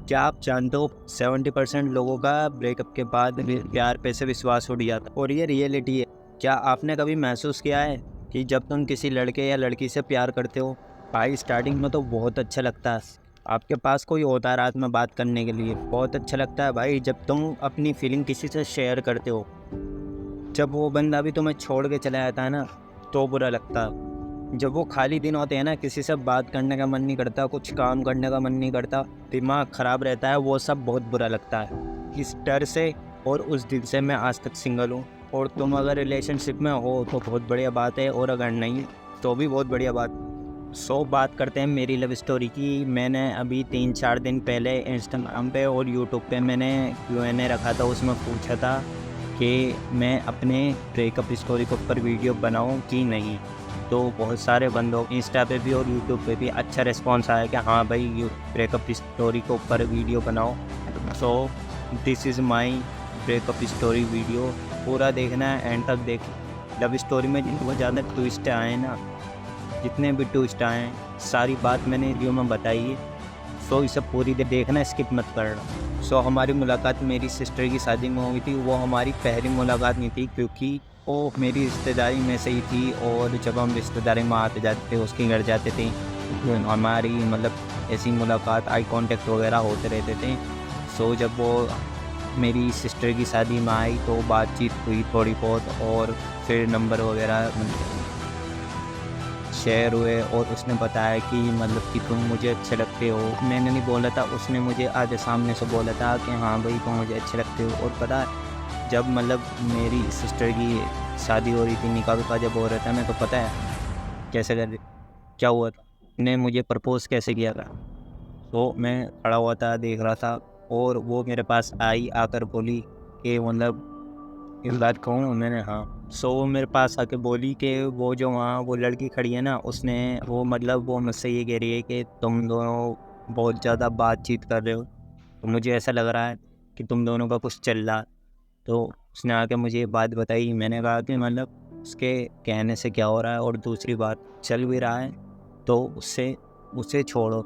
क्या आप जानते हो 70% लोगों का ब्रेकअप के बाद प्यार पे से विश्वास उठ जाता है और ये रियलिटी है। क्या आपने कभी महसूस किया है कि जब तुम किसी लड़के या लड़की से प्यार करते हो, भाई स्टार्टिंग में तो बहुत अच्छा लगता है, आपके पास कोई होता है रात में बात करने के लिए, बहुत अच्छा लगता है भाई जब तुम अपनी फीलिंग किसी से शेयर करते हो। जब वो बंदा भी तुम्हें छोड़ के चला जाता है ना, तो बुरा लगता है। जब वो खाली दिन होते हैं ना, किसी से बात करने का मन नहीं करता, कुछ काम करने का मन नहीं करता, दिमाग ख़राब रहता है, वो सब बहुत बुरा लगता है। इस डर से और उस दिन से मैं आज तक सिंगल हूँ। और तुम अगर रिलेशनशिप में हो तो बहुत बढ़िया बात है, और अगर नहीं तो भी बहुत बढ़िया बात। बात करते हैं मेरी लव स्टोरी की। मैंने अभी 3-4 दिन पहले इंस्टाग्राम पे और यूट्यूब पे मैंने Q&A रखा था, उसमें पूछा था कि मैं अपने ब्रेकअप स्टोरी के ऊपर वीडियो बनाऊं कि नहीं। तो बहुत सारे बंदों इंस्टा पे भी और यूट्यूब पे भी अच्छा रिस्पॉन्स आया कि हाँ भाई ये ब्रेकअप स्टोरी के ऊपर वीडियो बनाओ। So this is my breakup story video. पूरा देखना है, एंड तक देख। लव स्टोरी में जितने ज़्यादा ट्विस्ट आए ना, जितने भी ट्विस्ट आए हैं, सारी बात मैंने वीडियो में बताई है। सो इसे पूरी देखना, स्किप मत करना। हमारी मुलाकात मेरी सिस्टर की शादी में हुई थी। वो हमारी पहली मुलाकात नहीं थी, क्योंकि वो मेरी रिश्तेदारी में से ही थी, और जब हम रिश्तेदारी में आते जाते थे, उसके घर जाते थे, तो हमारी मतलब ऐसी मुलाकात, आई कांटेक्ट वगैरह होते रहते थे। जब वो मेरी सिस्टर की शादी में आई तो बातचीत हुई थोड़ी बहुत, और फिर नंबर वगैरह शेयर हुए, और उसने बताया कि मतलब कि तुम मुझे अच्छे लगते हो। मैंने नहीं बोला था, उसने मुझे आज सामने से बोला था कि हाँ भाई तुम मुझे अच्छे लगते हो। और पता है, जब मतलब मेरी सिस्टर की शादी हो रही थी, निकाह जब हो रहा था ना, तो पता है कैसे कर क्या हुआ था, ने मुझे प्रपोज़ कैसे किया था। तो मैं खड़ा हुआ था, देख रहा था, और वो मेरे पास आई, आकर बोली कि मतलब इस बात कहूँ, मैंने हाँ। वो मेरे पास आके बोली कि वो जो वहाँ वो लड़की खड़ी है ना, उसने वो मतलब वो मुझसे ये कह रही है कि तुम दोनों बहुत ज़्यादा बातचीत कर रहे हो, तो मुझे ऐसा लग रहा है कि तुम दोनों का कुछ चल रहा है। तो उसने आके मुझे ये बात बताई। मैंने कहा कि मतलब उसके कहने से क्या हो रहा है, और दूसरी बात, चल भी रहा है तो उससे उसे छोड़ो,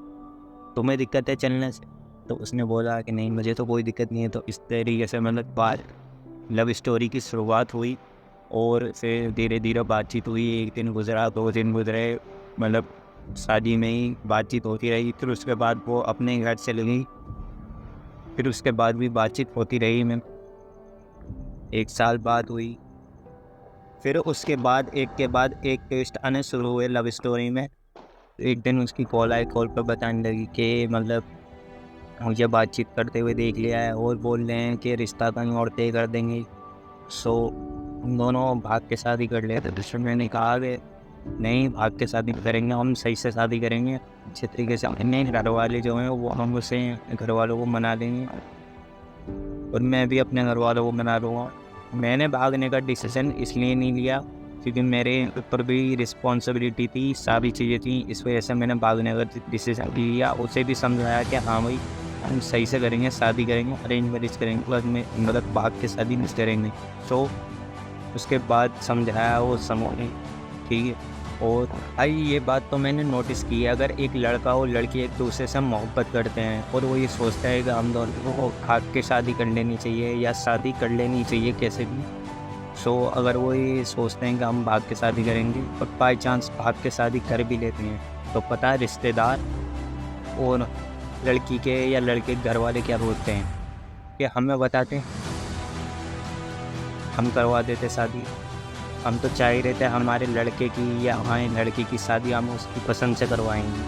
तुम्हें दिक्कत है चलने से। तो उसने बोला कि नहीं मुझे तो कोई दिक्कत नहीं है। तो इस तरीके से मतलब बात लव स्टोरी की शुरुआत हुई, और फिर धीरे धीरे बातचीत हुई। 1 दिन गुजरा, 2 दिन गुजरे, मतलब शादी में ही बातचीत होती रही। फिर उसके बाद वो अपने घर चली गई। फिर उसके बाद भी बातचीत होती रही। मैं 1 साल बाद हुई। फिर उसके बाद एक के बाद एक ट्विस्ट आने शुरू हुए लव स्टोरी में। एक दिन उसकी कॉल आई, कॉल पर बताने लगी कि मतलब मुझे बातचीत करते हुए देख लिया है, और बोल रहे हैं कि रिश्ता कहीं और तय कर देंगे। हम दोनों भाग के शादी कर लेते। तो मैंने कहा कि नहीं, भाग के शादी करेंगे, हम सही से शादी करेंगे, अच्छे तरीके से। अपने घर वाले जो हैं वो हम उसे घर वालों को मना देंगे, और मैं भी अपने घर वालों को मना लूँगा। मैंने भागने का डिसीज़न इसलिए नहीं लिया क्योंकि मेरे ऊपर भी रिस्पॉन्सिबिलिटी थी, सारी चीज़ें थी। इस वजह से मैंने भागने का डिसीज़न लिया। उसे भी समझाया कि हाँ भाई हम सही से करेंगे, शादी करेंगे, अरेंज मैरिज करेंगे, प्लस में मतलब भाग के शादी नहीं करेंगे। सो उसके बाद समझाया वो समझ गई, ठीक है। और भाई ये बात तो मैंने नोटिस की है, अगर एक लड़का और लड़की एक दूसरे से मोहब्बत करते हैं, और वो ये सोचता है कि हम दोनों को भाग के शादी कर लेनी चाहिए या शादी कर लेनी चाहिए कैसे भी। अगर वो ये सोचते हैं कि हम भाग के शादी करेंगे, और बाई चांस भाग के शादी कर भी लेते हैं, तो पता है रिश्तेदार और लड़की के या लड़के के घर वाले क्या बोलते हैं कि हमें बताते, हम करवा देते शादी। हम तो चाह ही रहे थे हमारे लड़के की या हमारे लड़की की शादी हम उसकी पसंद से करवाएंगे।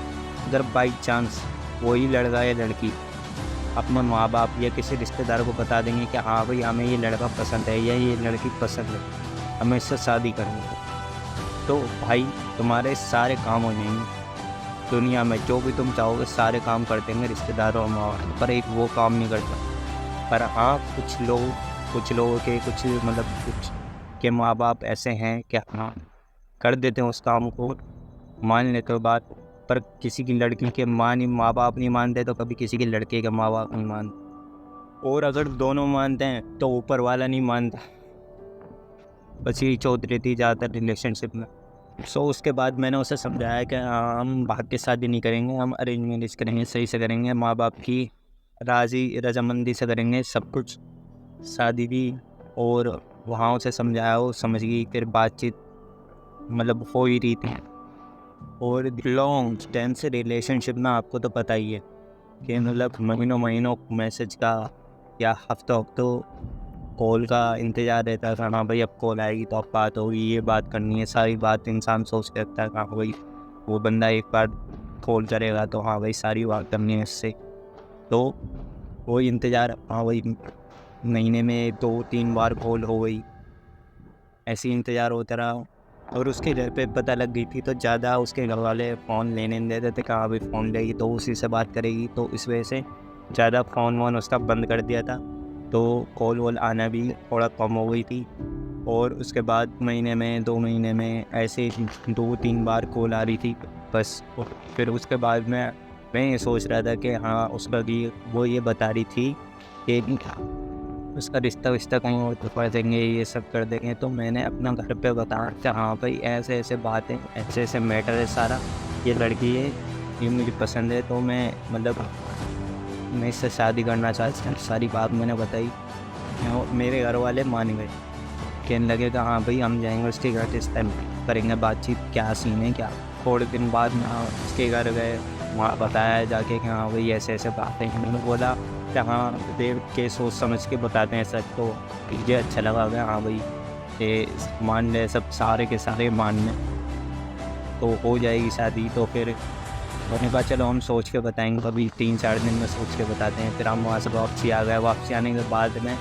अगर बाई चांस वही लड़का या लड़की अपने माँ बाप या किसी रिश्तेदार को बता देंगे कि हाँ भाई हमें ये लड़का पसंद है या ये लड़की पसंद है, हमें इससे शादी करेंगे, तो भाई तुम्हारे सारे काम हो जाएंगे। दुनिया में जो भी तुम चाहोगे सारे काम कर देंगे रिश्तेदारों और माँ बाप, पर एक वो काम नहीं करता। पर हाँ, कुछ लोगों के कुछ मतलब कुछ के माँ बाप ऐसे हैं कि हाँ कर देते हैं उस काम को, मान लेते हो बात। पर किसी की लड़की के माँ बाप नहीं मानते, तो कभी किसी के लड़के के माँ बाप नहीं मानते। और अगर दोनों मानते हैं तो ऊपर वाला नहीं मानता। बस यही चौध रहती है ज़्यादातर रिलेशनशिप में। उसके बाद मैंने उसे समझाया कि हम भाग के शादी नहीं करेंगे, हम अरेंज मैरिज करेंगे, सही से करेंगे, माँ बाप की राज़ी रज़ामंदी से करेंगे सब कुछ। शादी भी और वहाँ उसे समझाया, वो समझ गई। फिर बातचीत मतलब हो ही रही थी। और लॉन्ग टाइम से रिलेशनशिप में आपको तो पता ही है कि मतलब महीनों महीनों मैसेज का या हफ्तों हफ्तों कॉल का इंतज़ार रहता था। हाँ भाई अब कॉल आएगी तो अब बात होगी, ये बात करनी है, सारी बात इंसान सोच के रखता है। हाँ भाई वो बंदा एक बार कॉल करेगा तो हाँ भाई सारी बात करनी है इससे। तो वही इंतज़ार, हाँ भाई महीने में 2-3 बार कॉल हो गई, ऐसे ही इंतज़ार होता रहा। और उसके घर पे पता लग गई थी तो ज़्यादा उसके घर वाले फ़ोन लेने नहीं देते थे। कहाँ भी फ़ोन लेगी तो उसी से बात करेगी, तो इस वजह से ज़्यादा फ़ोन वोन उसका बंद कर दिया था। तो कॉल वॉल आना भी थोड़ा कम हो गई थी। और उसके बाद महीने में 2 महीने में ऐसे 2-3 बार कॉल आ रही थी बस। फिर उसके बाद मैं ये सोच रहा था कि हाँ उसका भी वो ये बता रही थी कि उसका रिश्ता विश्ता कहीं और तो कर देंगे, ये सब कर देंगे। तो मैंने अपना घर पे बताया कि हाँ भाई ऐसे ऐसे बातें, ऐसे ऐसे मैटर है सारा, ये लड़की है, ये मुझे पसंद है, तो मैं मतलब मैं इससे शादी करना चाहता हूँ। सारी बात मैंने बताई। मेरे घर वाले मान गए, कहने लगे कि हाँ भाई हम जाएंगे उसके घर, इस टाइम करेंगे बातचीत, क्या सीन है क्या। थोड़े दिन बाद मैं उसके घर गए, वहाँ बताया जाके कि हाँ भाई ऐसे ऐसे बातें हैं। मैंने बोला कि हाँ देव के सोच समझ के बताते हैं सच, तो मुझे अच्छा लगा गया। हाँ भाई ये मान ले, सब सारे के सारे मान लें तो हो जाएगी शादी। तो फिर उन्होंने कहा चलो हम सोच के बताएंगे, कभी 3-4 दिन में सोच के बताते हैं। फिर हम वहाँ से वापसी आ गए। वापसी आने के बाद में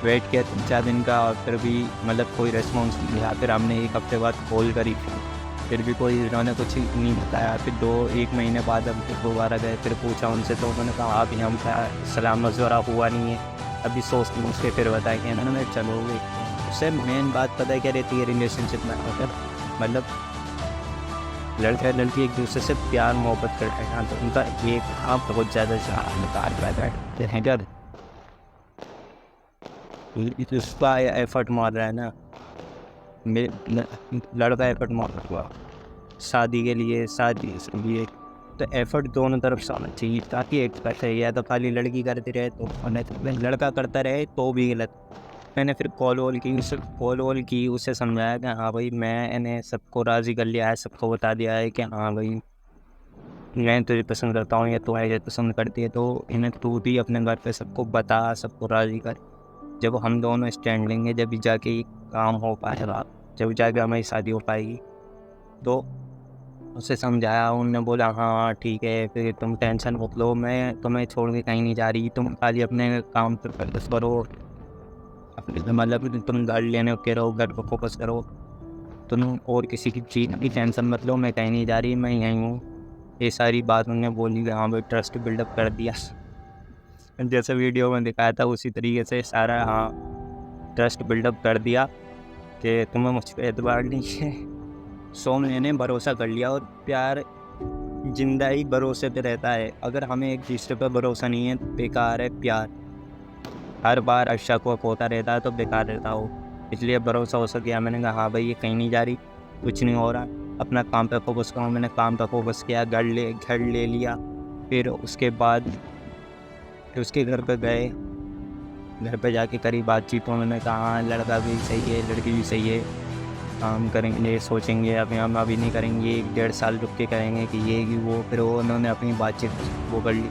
वेट किया 3-4 दिन का, और फिर भी मतलब कोई रिस्पॉन्स नहीं मिला। फिर हमने 1 हफ्ते बाद कॉल करी, फिर भी कोई इन्होंने कुछ नहीं बताया। फिर 1 महीने बाद हम फिर दोबारा गए, फिर पूछा उनसे, तो उन्होंने कहा अभी हम का सलाम मशवरा हुआ नहीं है, अभी सोच समझ के फिर बताएंगे। उन्होंने चलो उससे मेन बात पता है क्या रहती है रिलेशनशिप में, अगर मतलब लड़का लड़की एक दूसरे से प्यार मोहब्बत करते हैं तो उनका एक आप बहुत ज़्यादा निकाल पाते हैं क्या उसका एफर्ट मार रहा है ना। लड़का एफर्ट मार रहा हुआ शादी के लिए, शादी के लिए, तो एफर्ट दोनों तरफ से होना चाहिए, ताकि एक पैसे या तो खाली लड़की करती रहे तो, नहीं तो लड़का करता रहे तो भी गलत। मैंने फिर कॉल वॉल की उसे समझाया कि हाँ भाई मैं इन्हें सबको राज़ी कर लिया है, सबको बता दिया है कि हाँ भाई मैं तुझे पसंद करता हूँ या तू मुझे पसंद करती है, तो इन्हें तू भी अपने घर पे सबको बता, सबको राज़ी कर। जब हम दोनों स्टैंड लेंगे जब जाके ये काम हो पाएगा, जब जाके हमारी शादी हो पाएगी। तो उसे समझाया, उन्होंने बोला हाँ ठीक है, फिर तुम टेंशन मत लो, मैं तुम्हें छोड़ के कहीं नहीं जा रही, तुम खाली अपने काम पर फोकस करो, अपने मतलब तुम घर लेने के रहो, घर पर फोकस करो, तुम और किसी की चीज़ की टेंशन मत लो, मैं कहीं नहीं जा रही, मैं यहीं हूँ। ये सारी बात उन्होंने बोली कि हाँ भाई ट्रस्ट बिल्डअप कर दिया। जैसे वीडियो में दिखाया था उसी तरीके से सारा हाँ ट्रस्ट बिल्डअप कर दिया कि तुम्हें मुझ पर एतबार नहीं है। सो मैंने भरोसा कर लिया। और प्यार जिंदा ही भरोसे पे रहता है। अगर हमें एक दूसरे पर भरोसा नहीं है बेकार है प्यार। हर बार अच्छा को होता रहता है तो बेकार रहता हो। इसलिए भरोसा हो सके। मैंने कहा हाँ भाई ये कहीं नहीं जा रही, कुछ नहीं हो रहा, अपना काम पे फोकस करो। मैंने काम पे फोकस किया, घर ले लिया। फिर उसके बाद उसके घर पे गए, घर पे जाके करी बातचीत। तो मैंने कहा हाँ लड़का भी सही है, लड़की भी सही है, काम करेंगे, सोचेंगे, अभी हम अभी नहीं करेंगे, 1-1.5 साल रुक के करेंगे कि ये कि वो। फिर वो उन्होंने अपनी बातचीत वो कर ली।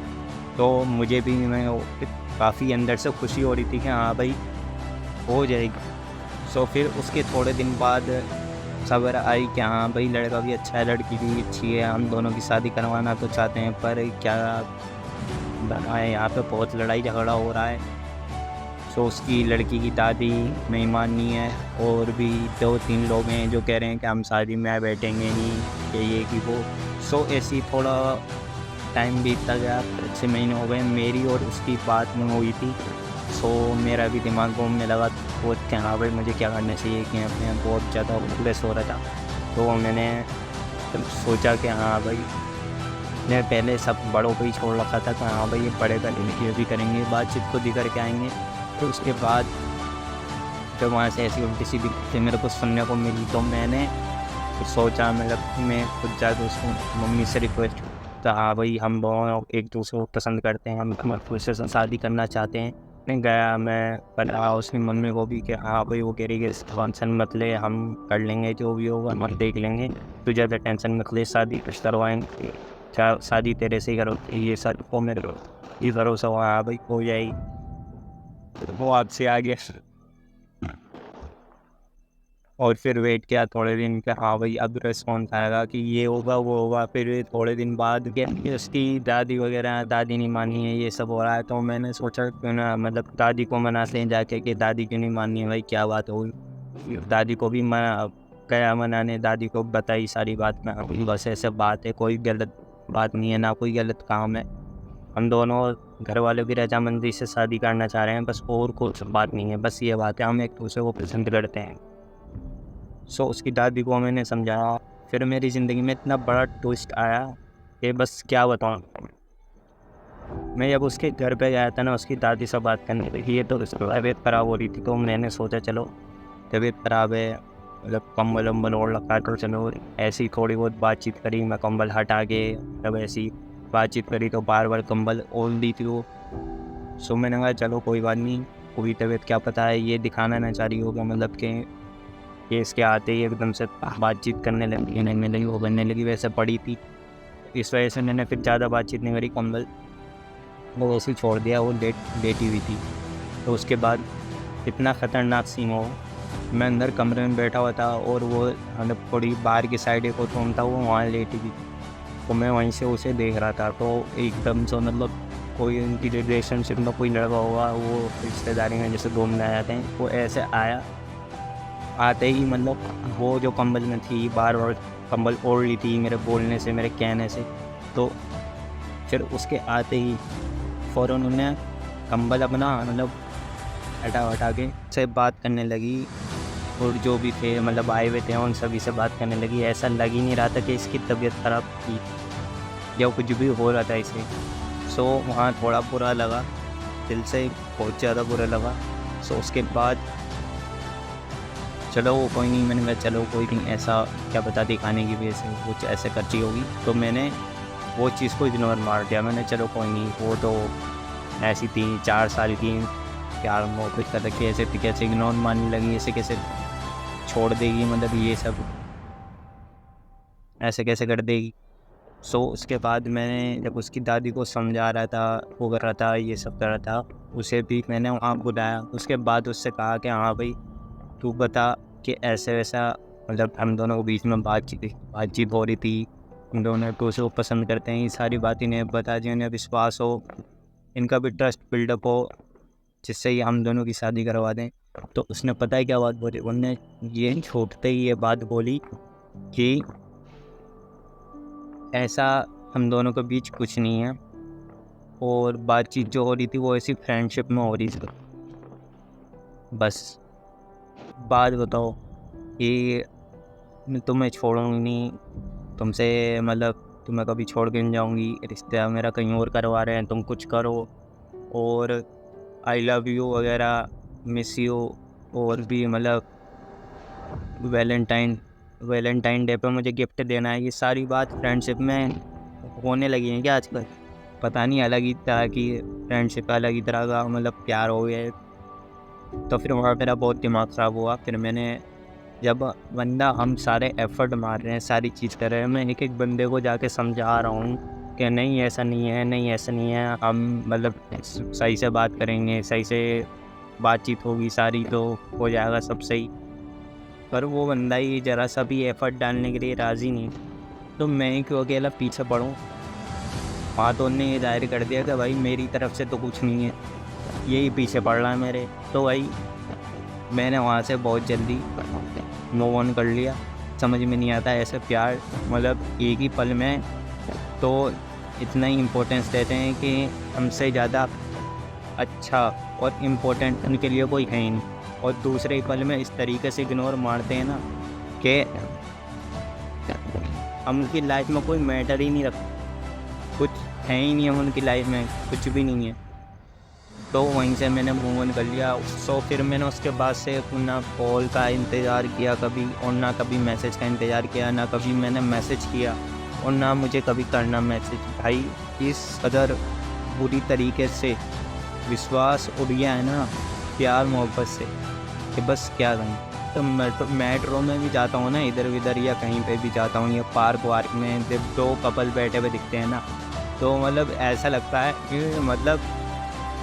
तो मुझे भी मैं काफ़ी अंदर से खुशी हो रही थी कि हाँ भाई हो जाएगी। सो फिर उसके थोड़े दिन बाद खबर आई कि हाँ भाई लड़का भी अच्छा है, लड़की भी अच्छी है, हम दोनों की शादी करवाना तो चाहते हैं, पर क्या है यहाँ पे बहुत लड़ाई झगड़ा हो रहा है। सो उसकी लड़की की दादी नहीं माननी है, और भी 2-3 लोग हैं जो कह रहे हैं कि हम शादी में बैठेंगे नहीं, कि ये कि वो। सो ऐसी थोड़ा टाइम बीतता गया, 6 महीने हो गए, मेरी और उसकी बात नहीं हुई थी। सो मेरा भी दिमाग घूमने लगा वो कि हाँ भाई मुझे क्या करना चाहिए, कि अपने बहुत ज़्यादा उदास हो रहा था। तो मैंने सोचा कि हाँ भाई मैं पहले सब बड़ों को ही छोड़ रखा था कि हाँ भाई ये बड़े करेंगे, ये भी करेंगे, बातचीत खुद ही करके आएंगे। तो उसके बाद जब वहाँ से ऐसी उल्टी सीधी बातें मेरे को सुनने को मिली, तो मैंने सोचा मतलब मैं खुद जाकर उसको मम्मी से रिक्वेस्ट तो हाँ भाई हम दोनों एक दूसरे को पसंद करते हैं, हम उससे शादी करना चाहते हैं। मैं गया, मैं बताया उसकी मम्मी को भी कि हाँ भाई, वो कह रही कि टेंशन मत ले, हम कर लेंगे जो भी होगा, हम देख लेंगे, तू ज़्यादा टेंशन मत ले, शादी करवाएंगे, चाहे शादी तेरे से ही करो, ये सब को मेरे ये भरोसा हुआ, हाँ भाई हो जाएगी। वो आपसे आ गया और फिर वेट किया थोड़े दिन के, हाँ भाई अब रिस्पॉन्स आएगा कि ये होगा वो होगा। फिर थोड़े दिन बाद कि उसकी दादी वगैरह, दादी नहीं मानी है, ये सब हो रहा है। तो मैंने सोचा क्यों ना मतलब दादी को मनाते हैं जाके कि दादी क्यों नहीं मानी है भाई, क्या बात होगी। दादी को भी मना गया मनाने, दादी को बताई सारी बात, में बस ऐसे बात है, कोई गलत बात नहीं है, ना कोई गलत काम है, हम दोनों घर वाले भी रजामंदी से शादी करना चाह रहे हैं, बस और कुछ बात नहीं है, बस ये बात है, हम एक दूसरे को पसंद करते हैं। सो उसकी दादी को मैंने समझाया। फिर मेरी ज़िंदगी में इतना बड़ा ट्विस्ट आया कि बस क्या बताऊँ। मैं जब उसके घर पे गया था ना, उसकी दादी से बात करने लगी, ये तो तबीयत ख़राब हो रही थी, तो मैंने सोचा चलो तबीयत ख़राब है, मतलब कंबल वम्बल ओढ़ रखा है, तो चलो ऐसी थोड़ी बहुत बातचीत करी, मैं कंबल हटा के तब ऐसी बातचीत करी, तो बार बार कंबल ओढ़ दी थी वो। सो मैंने कहा चलो कोई बात नहीं, कोई तबीयत क्या पता है ये दिखाना ना चाह रही होगा, मतलब कि इसके आते ही एकदम से बातचीत करने लगी, वो बनने लगी, वैसे पड़ी थी। इस वजह से मैंने फिर ज़्यादा बातचीत नहीं करी, कंबल वो वैसे ही छोड़ दिया, वो लेटी हुई थी। तो उसके बाद इतना ख़तरनाक सीन हो, मैं अंदर कमरे में बैठा हुआ था और वो मतलब थोड़ी बाहर की साइड एक रूम था, वो वहाँ लेटी हुई, तो मैं वहीं से उसे देख रहा था। तो एकदम से मतलब कोई उनकी रिलेशनशिप में कोई लड़का हुआ, वो रिश्तेदारी में जैसे घूमने आए थे, वो ऐसे आया, आते ही मतलब वो जो कंबल में थी, बार बार कंबल ओढ़ ली थी मेरे बोलने से, मेरे कहने से। तो फिर उसके आते ही फ़ौरन उन्हें कंबल अपना मतलब हटा के से बात करने लगी, और जो भी थे मतलब आए हुए थे उन सभी से बात करने लगी। ऐसा लग ही नहीं रहा था कि इसकी तबीयत ख़राब थी या कुछ भी हो रहा था इसे। सो वहाँ थोड़ा बुरा लगा, दिल से बहुत ज़्यादा बुरा लगा। सो उसके बाद चलो वो कोई नहीं, मैंने कहा चलो कोई नहीं, ऐसा क्या पता दिखाने की वजह से कुछ ऐसे करती होगी, तो मैंने वो चीज़ को इग्नोर मार दिया। मैंने चलो कोई नहीं, वो तो ऐसी थी, 4 साल की, प्यार मोहब्बत कर रखी, ऐसे कैसे इग्नोर मारने लगी, ऐसे कैसे छोड़ देगी, मतलब ये सब ऐसे कैसे कर देगी। सो उसके बाद मैंने जब उसकी दादी को समझा रहा था, वो कर रहा था, ये सब कर रहा था, उसे भी मैंने वहाँ बुलाया। उसके बाद उससे कहा कि हाँ भाई तू बता कि ऐसे वैसा, मतलब हम दोनों के बीच में बातचीत हो रही थी, हम दोनों एक दूसरे को पसंद करते हैं, ये सारी बात इन्हें बता दी, उन्हें विश्वास हो, इनका भी ट्रस्ट बिल्डअप हो, जिससे ये हम दोनों की शादी करवा दें। तो उसने पता है क्या बात बोली, उनने ये छोड़ते ही ये बात बोली कि ऐसा हम दोनों के बीच कुछ नहीं है, और बातचीत जो हो रही थी वो ऐसी फ्रेंडशिप में हो रही थी। बस बात बताओ कि मैं तुम्हें छोड़ूंगी नहीं, तुमसे मतलब तुम्हें कभी छोड़ के नहीं जाऊंगी, रिश्ता मेरा कहीं और करवा रहे हैं, तुम कुछ करो, और आई लव यू वगैरह, मिस यू, और भी मतलब वैलेंटाइन डे पे मुझे गिफ्ट देना है, ये सारी बात फ्रेंडशिप में होने लगी है क्या आजकल। पता नहीं, अलग ही तरह की फ्रेंडशिप, अलग ही तरह का मतलब प्यार हो गया है। तो फिर वहाँ मेरा बहुत दिमाग ख़राब हुआ। फिर मैंने जब बंदा, हम सारे एफ़र्ट मार रहे हैं, सारी चीज़ कर रहे हैं, मैं एक एक बंदे को जाके समझा रहा हूँ कि नहीं ऐसा नहीं है, नहीं ऐसा नहीं है, हम मतलब सही से बात करेंगे, सही से बातचीत होगी सारी, तो हो जाएगा सब सही। पर वो बंदा ही ज़रा सा भी एफ़र्ट डालने के लिए राज़ी नहीं। तो मैं ही क्यों अकेला पीछे पड़ूँ। वहाँ तो उन्होंने ये ज़ाहिर कर दिया कि भाई मेरी तरफ से तो कुछ नहीं है, यही पीछे पड़ रहा है मेरे। तो भाई मैंने वहाँ से बहुत जल्दी मूव ऑन कर लिया। समझ में नहीं आता ऐसे प्यार, मतलब एक ही पल में तो इतना ही इम्पोर्टेंस देते हैं कि हमसे ज़्यादा अच्छा और इम्पोर्टेंट उनके लिए कोई है ही नहीं, और दूसरे ही पल में इस तरीके से इग्नोर मारते हैं ना कि हम उनकी लाइफ में कोई मैटर ही नहीं रखते, कुछ है ही नहीं, हम उनकी लाइफ में कुछ भी नहीं है। तो वहीं से मैंने मूव ऑन कर लिया। सो फिर मैंने उसके बाद से ना कॉल का इंतज़ार किया कभी, और ना कभी मैसेज का इंतज़ार किया, ना कभी मैंने मैसेज किया। और ना मुझे कभी करना मैसेज। भाई इस कदर बुरी तरीके से विश्वास उड़ गया है ना प्यार मोहब्बत से कि बस क्या कहें। तो मेट्रो में भी जाता हूँ ना, इधर उधर या कहीं पे भी जाता हूँ या पार्क वार्क में, जब दो कपल बैठे हुए दिखते हैं ना, तो मतलब ऐसा लगता है कि मतलब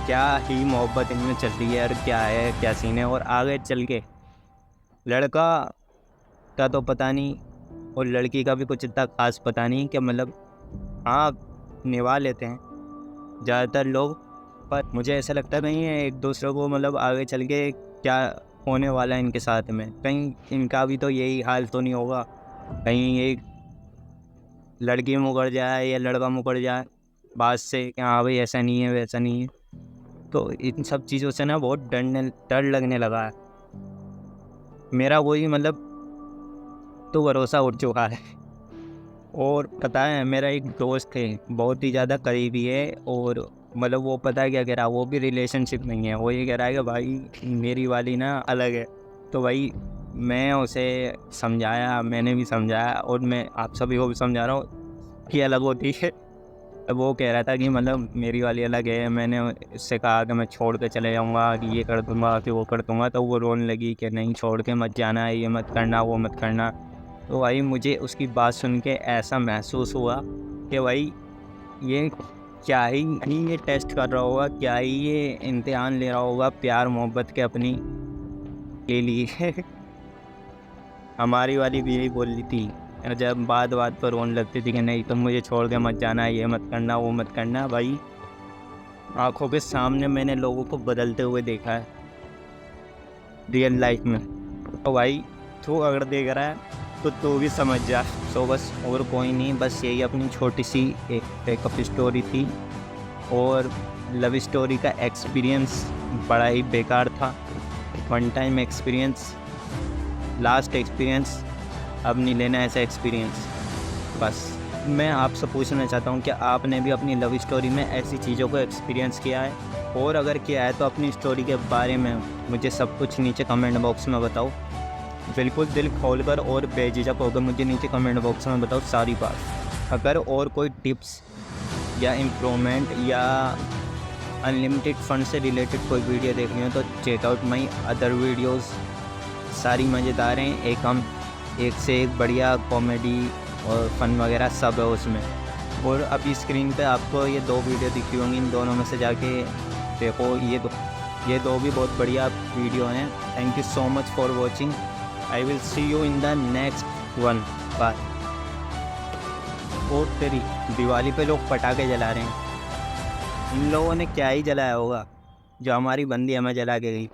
क्या ही मोहब्बत इनमें चल रही है और क्या है क्या सीन है। और आगे चल के लड़का का तो पता नहीं और लड़की का भी कुछ इतना खास पता नहीं कि मतलब हाँ निभा लेते हैं ज़्यादातर लोग, पर मुझे ऐसा लगता नहीं है एक दूसरे को मतलब आगे चल के क्या होने वाला है इनके साथ में। कहीं इनका भी तो यही हाल तो नहीं होगा, कहीं एक लड़की मुकर जाए या लड़का मुकर जाए बात से कि हाँ भाई ऐसा नहीं है वैसा नहीं है। तो इन सब चीज़ों से ना बहुत डर लगने लगा है मेरा। वही मतलब तो भरोसा उठ चुका है। और पता है मेरा एक दोस्त है बहुत ही ज़्यादा करीबी है, और मतलब वो पता है क्या कह रहा है, वो भी रिलेशनशिप नहीं है, वो ये कह रहा है कि भाई मेरी वाली ना अलग है। तो भाई मैं उसे समझाया, मैंने भी समझाया और मैं आप सभी को भी समझा रहा हूँ कि अलग होती है। वो कह रहा था कि मतलब मेरी वाली अलग है, मैंने उससे कहा कि मैं छोड़ के चले जाऊँगा, कि ये कर दूँगा कि वो कर दूँगा, तो वो रोने लगी कि नहीं छोड़ के मत जाना, ये मत करना वो मत करना। तो भाई मुझे उसकी बात सुन के ऐसा महसूस हुआ कि भाई ये क्या ही ये टेस्ट कर रहा होगा, क्या ही ये इम्तिहान ले रहा होगा प्यार मोहब्बत के अपनी के लिए। हमारी वाली भी यही बोल रही थी, और जब बात पर रोने लगती थी कि नहीं तुम मुझे छोड़ के मत जाना, ये मत करना वो मत करना। भाई आंखों के सामने मैंने लोगों को बदलते हुए देखा है रियल लाइफ में। तो भाई तू अगर देख रहा है तो तू भी समझ जा। सो बस और कोई नहीं, बस यही अपनी छोटी सी एक ब्रेकअप स्टोरी थी। और लव स्टोरी का एक्सपीरियंस बड़ा ही बेकार था, one time experience, last experience, अब नहीं लेना ऐसा एक्सपीरियंस। बस मैं आपसे पूछना चाहता हूँ कि आपने भी अपनी लव स्टोरी में ऐसी चीज़ों को एक्सपीरियंस किया है, और अगर किया है तो अपनी स्टोरी के बारे में मुझे सब कुछ नीचे कमेंट बॉक्स में बताओ। बिल्कुल दिल खोलकर और बेझिझक होकर मुझे नीचे कमेंट बॉक्स में बताओ सारी बात। अगर और कोई टिप्स या इम्प्रूवमेंट या अनलिमिटेड फंड से रिलेटेड कोई वीडियो देखनी हो तो चेकआउट माई अदर वीडियोज़, सारी मज़ेदार हैं, एक से एक बढ़िया कॉमेडी और फन वगैरह सब है उसमें। और अभी स्क्रीन पे आपको ये दो वीडियो दिखी होंगी, इन दोनों में से जाके देखो, ये दो भी बहुत बढ़िया वीडियो हैं। Thank you so much for watching, I will see you in the next one. Bye. और तेरी दिवाली पे लोग पटाखे जला रहे हैं, इन लोगों ने क्या ही जलाया होगा जो हमारी बंदी हमें जला के गई।